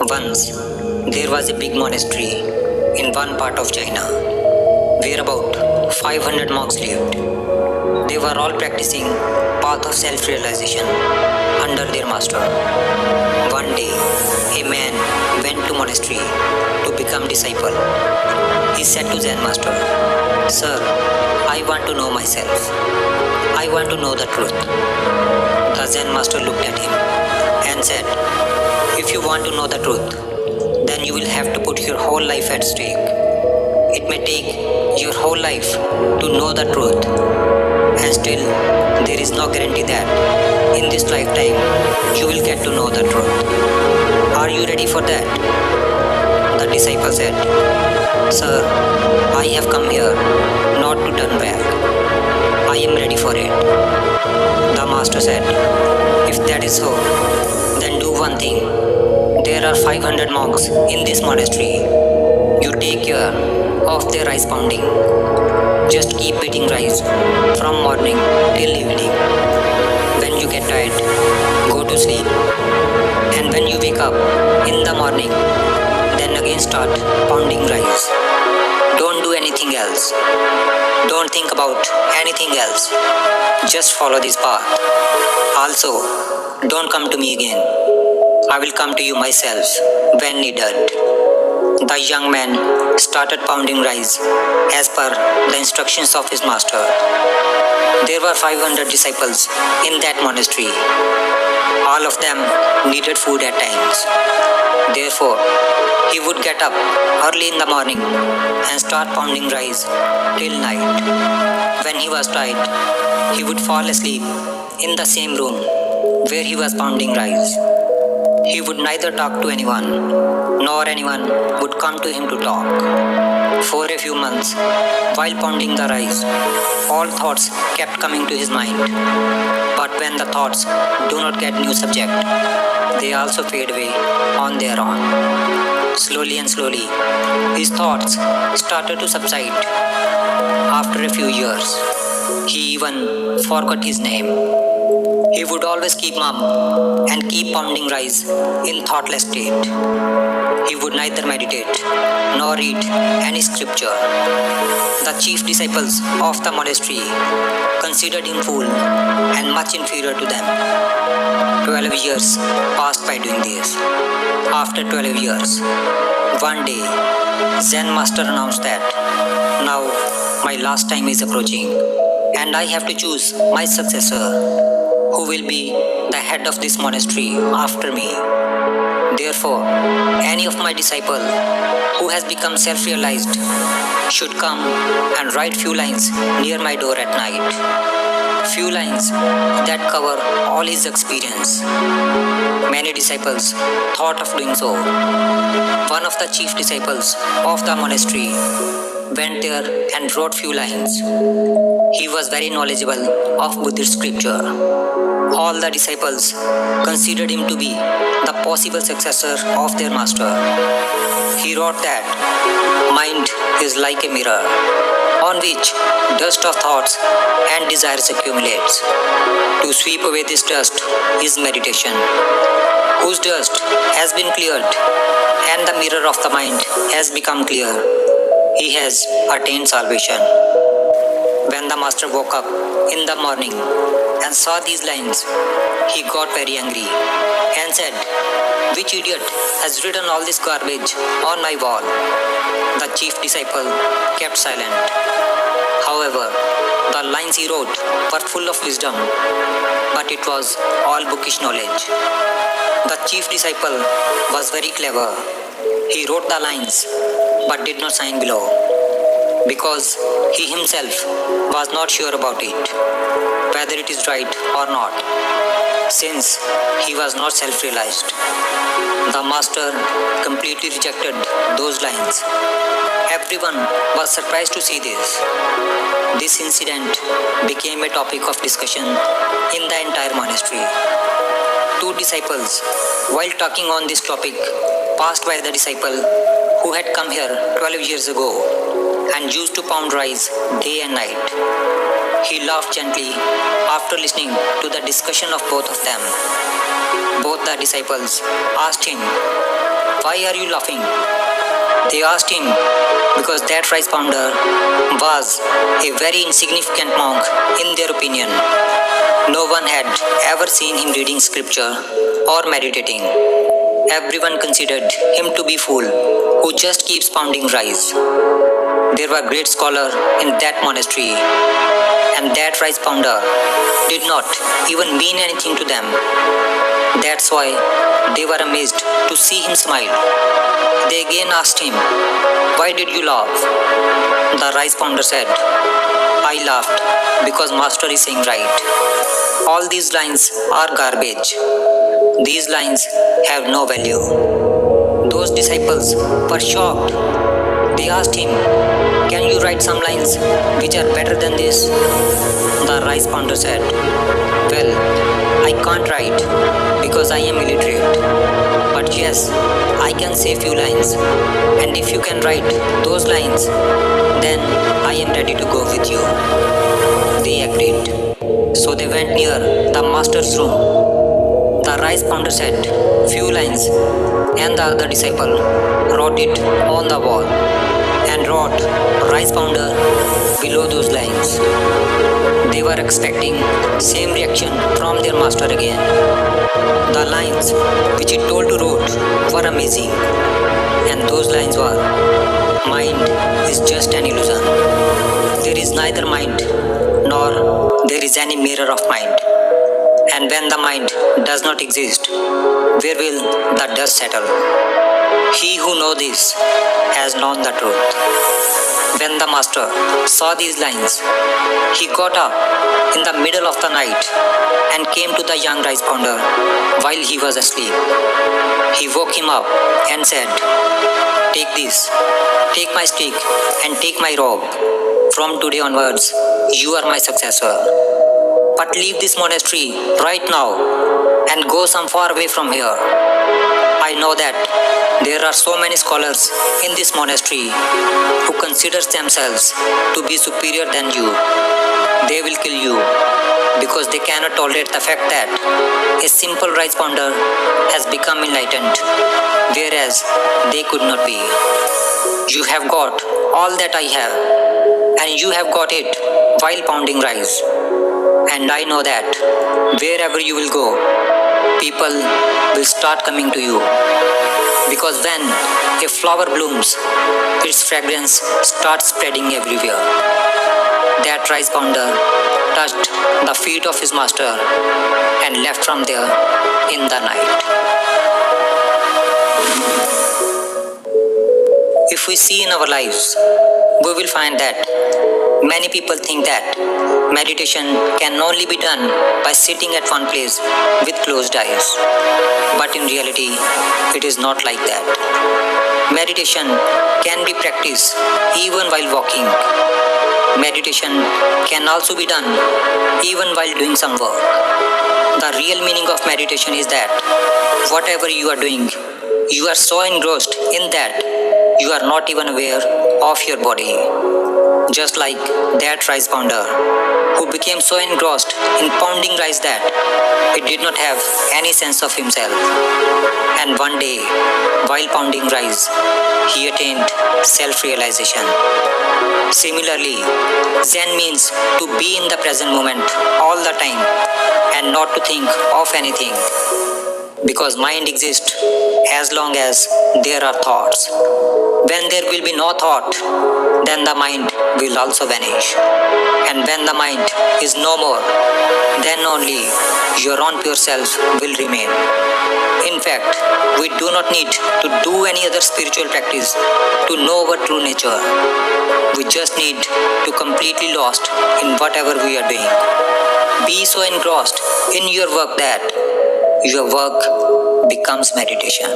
Once, there was a big monastery in one part of China where about 500 monks lived. They were all practicing path of self-realization under their master. One day, a man went to monastery to become disciple. He said to Zen master, "Sir, I want to know myself. I want to know the truth." The Zen master looked at him and said, "If you want to know the truth, then you will have to put your whole life at stake. It may take your whole life to know the truth, and still there is no guarantee that in this lifetime you will get to know the truth. Are you ready for that?" The disciple said, "Sir, I have come here not to turn back. I am ready for it." The master said, "If that is so, then do one thing. There are 500 monks in this monastery. You take care of their rice pounding. Just keep beating rice from morning till evening. When you get tired, go to sleep. And when you wake up in the morning, then again start pounding rice. Don't do anything else. Don't think about anything else. Just follow this path. Also, don't come to me again. I will come to you myself when needed." The young man started pounding rice as per the instructions of his master. There were 500 disciples in that monastery. All of them needed food at times. Therefore, he would get up early in the morning and start pounding rice till night. When he was tired, he would fall asleep in the same room where he was pounding rice. He would neither talk to anyone, nor anyone would come to him to talk. For a few months, while pounding the rice, all thoughts kept coming to his mind. But when the thoughts do not get new subject, they also fade away on their own. Slowly and slowly, his thoughts started to subside. After a few years, he even forgot his name. He would always keep mum and keep pounding rice in thoughtless state. He would neither meditate nor read any scripture. The chief disciples of the monastery considered him fool and much inferior to them. 12 years passed by doing this. After 12 years, one day, Zen master announced that, "Now my last time is approaching, and I have to choose my successor, who will be the head of this monastery after me. Therefore, any of my disciple who has become self-realized should come and write few lines near my door at night. Few lines that cover all his experience." Many disciples thought of doing so. One of the chief disciples of the monastery went there and wrote few lines. He was very knowledgeable of Buddhist scripture. All the disciples considered him to be the possible successor of their master. He wrote that mind is like a mirror on which dust of thoughts and desires accumulates. To sweep away this dust is meditation, whose dust has been cleared and the mirror of the mind has become clear. He has attained salvation. When the master woke up in the morning and saw these lines, he got very angry and said, "Which idiot has written all this garbage on my wall?" The chief disciple kept silent. However, the lines he wrote were full of wisdom, but it was all bookish knowledge. The chief disciple was very clever. He wrote the lines but did not sign below, because he himself was not sure about it, whether it is right or not, since he was not self-realized. The master completely rejected those lines. Everyone was surprised to see this. This incident became a topic of discussion in the entire monastery. Two disciples, while talking on this topic, passed by the disciple who had come here 12 years ago and used to pound rice day and night. He laughed gently after listening to the discussion of both of them. Both the disciples asked him, Why are you laughing? They asked him because that rice pounder was a very insignificant monk in their opinion. No one had ever seen him reading scripture or meditating. Everyone considered him to be a fool who just keeps pounding rice. There were great scholars in that monastery, and that rice pounder did not even mean anything to them. That's why they were amazed to see him smile. They again asked him, "Why did you laugh?" The rice pounder said, "I laughed because Master is saying right. All these lines are garbage. These lines have no value." Those disciples were shocked. They asked him, "Can you write some lines which are better than this?" The rice pounder said, "Well, I can't write because I am illiterate. But yes, I can say few lines. And if you can write those lines, then I am ready to go with you." They agreed. So they went near the master's room. The rice pounder said few lines, and the other disciple wrote it on the wall and wrote rice pounder below those lines. They were expecting same reaction from their master again. The lines which he told to wrote were amazing, and those lines were, "Mind is just an illusion. There is neither mind nor there is any mirror of mind. And when the mind does not exist, where will the dust settle? He who knows this has known the truth." When the master saw these lines, he got up in the middle of the night and came to the young rice pounder while he was asleep. He woke him up and said, "Take this, take my stick and take my robe. From today onwards, you are my successor. But leave this monastery right now and go some far away from here. I know that there are so many scholars in this monastery who consider themselves to be superior than you. They will kill you because they cannot tolerate the fact that a simple rice pounder has become enlightened, whereas they could not be. You have got all that I have, and you have got it while pounding rice. And I know that wherever you will go, people will start coming to you. Because when a flower blooms, its fragrance starts spreading everywhere." That rice pounder touched the feet of his master and left from there in the night. If we see in our lives, we will find that many people think that meditation can only be done by sitting at one place with closed eyes. But in reality, it is not like that. Meditation can be practiced even while walking. Meditation can also be done even while doing some work. The real meaning of meditation is that whatever you are doing, you are so engrossed in that you are not even aware of your body. Just like that rice pounder, who became so engrossed in pounding rice that he did not have any sense of himself. And one day, while pounding rice, he attained self-realization. Similarly, Zen means to be in the present moment all the time and not to think of anything. Because mind exists as long as there are thoughts. When there will be no thought, then the mind will also vanish. And when the mind is no more, then only your own pure self will remain. In fact, we do not need to do any other spiritual practice to know our true nature. We just need to completely lost in whatever we are doing. Be so engrossed in your work that your work becomes meditation.